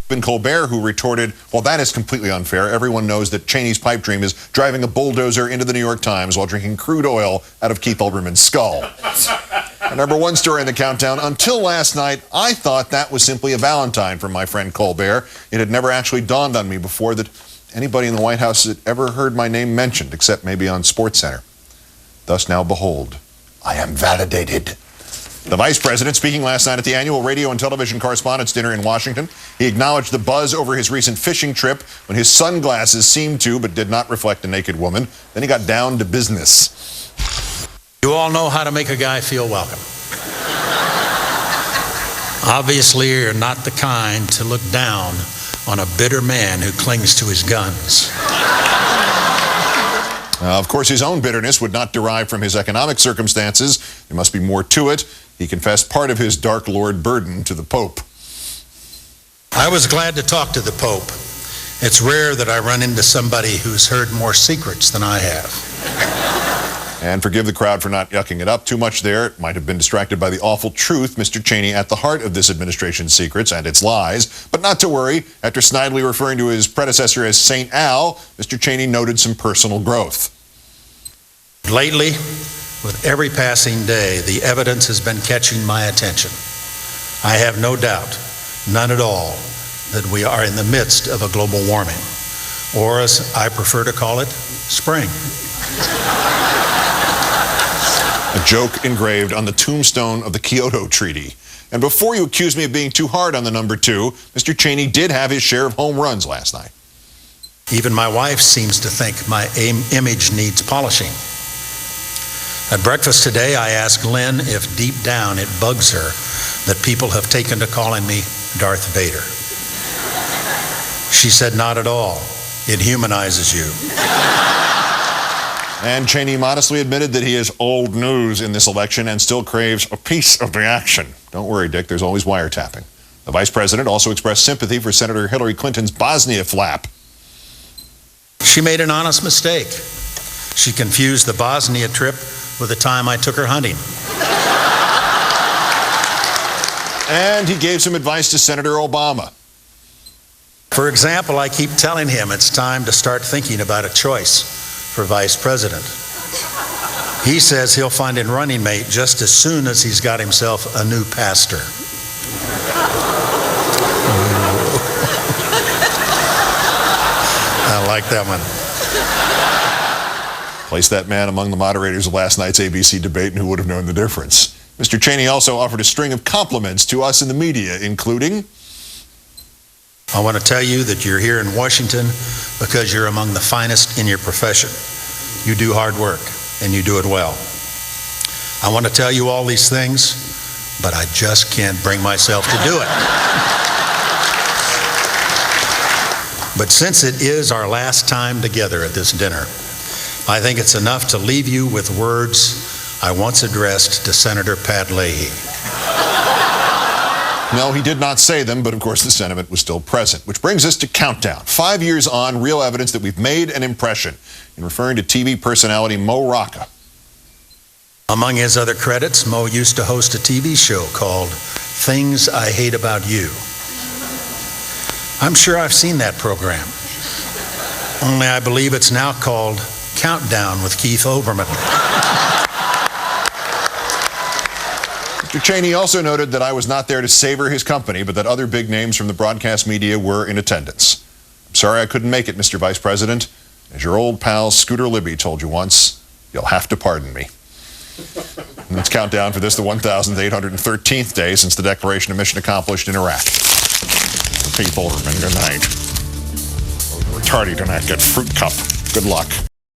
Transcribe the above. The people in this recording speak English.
Stephen Colbert, who retorted, well, that is completely unfair. Everyone knows that Cheney's pipe dream is driving a bulldozer into the New York Times while drinking crude oil out of Keith Olbermann's skull. Our number one story in the countdown. Until last night, I thought that was simply a Valentine from my friend Colbert. It had never actually dawned on me before that anybody in the White House had ever heard my name mentioned, except maybe on SportsCenter. Thus now behold, I am validated. The vice president, speaking last night at the annual Radio and Television Correspondents' Dinner in Washington, he acknowledged the buzz over his recent fishing trip when his sunglasses seemed to but did not reflect a naked woman. Then he got down to business. You all know how to make a guy feel welcome. Obviously, you're not the kind to look down on a bitter man who clings to his guns. Of course, his own bitterness would not derive from his economic circumstances. There must be more to it. He confessed part of his Dark Lord burden to the Pope. I was glad to talk to the Pope. It's rare that I run into somebody who's heard more secrets than I have. And forgive the crowd for not yucking it up too much there. It might have been distracted by the awful truth, Mr. Cheney, at the heart of this administration's secrets and its lies. But not to worry. After snidely referring to his predecessor as St. Al, Mr. Cheney noted some personal growth. Lately, with every passing day, the evidence has been catching my attention. I have no doubt, none at all, that we are in the midst of a global warming, or as I prefer to call it, spring. A joke engraved on the tombstone of the Kyoto Treaty. And before you accuse me of being too hard on the number two, Mr. Cheney did have his share of home runs last night. Even my wife seems to think my image needs polishing. At breakfast today, I asked Lynn if deep down it bugs her that people have taken to calling me Darth Vader. She said, not at all. It humanizes you. And Cheney modestly admitted that he is old news in this election and still craves a piece of the action. Don't worry, Dick, there's always wiretapping. The vice president also expressed sympathy for Senator Hillary Clinton's Bosnia flap. She made an honest mistake. She confused the Bosnia trip with the time I took her hunting. And he gave some advice to Senator Obama. For example, I keep telling him it's time to start thinking about a choice for vice president. He says he'll find a running mate just as soon as he's got himself a new pastor. I like that one. Place that man among the moderators of last night's ABC debate, and who would have known the difference? Mr. Cheney also offered a string of compliments to us in the media, including, I want to tell you that you're here in Washington because you're among the finest in your profession. You do hard work, and you do it well. I want to tell you all these things, but I just can't bring myself to do it. But since it is our last time together at this dinner, I think it's enough to leave you with words I once addressed to Senator Pat Leahy. No, he did not say them, but of course the sentiment was still present. Which brings us to Countdown. 5 years on, real evidence that we've made an impression, in referring to TV personality Mo Rocca. Among his other credits, Mo used to host a TV show called Things I Hate About You. I'm sure I've seen that program. Only I believe it's now called Countdown with Keith Olbermann. Mr. Cheney also noted that I was not there to savor his company, but that other big names from the broadcast media were in attendance. I'm sorry I couldn't make it, Mr. Vice President. As your old pal Scooter Libby told you once, you'll have to pardon me. And let's count down for this, the 1,813th day since the declaration of mission accomplished in Iraq. Keith Olbermann, good night. Retarded do not get fruit cup. Good luck.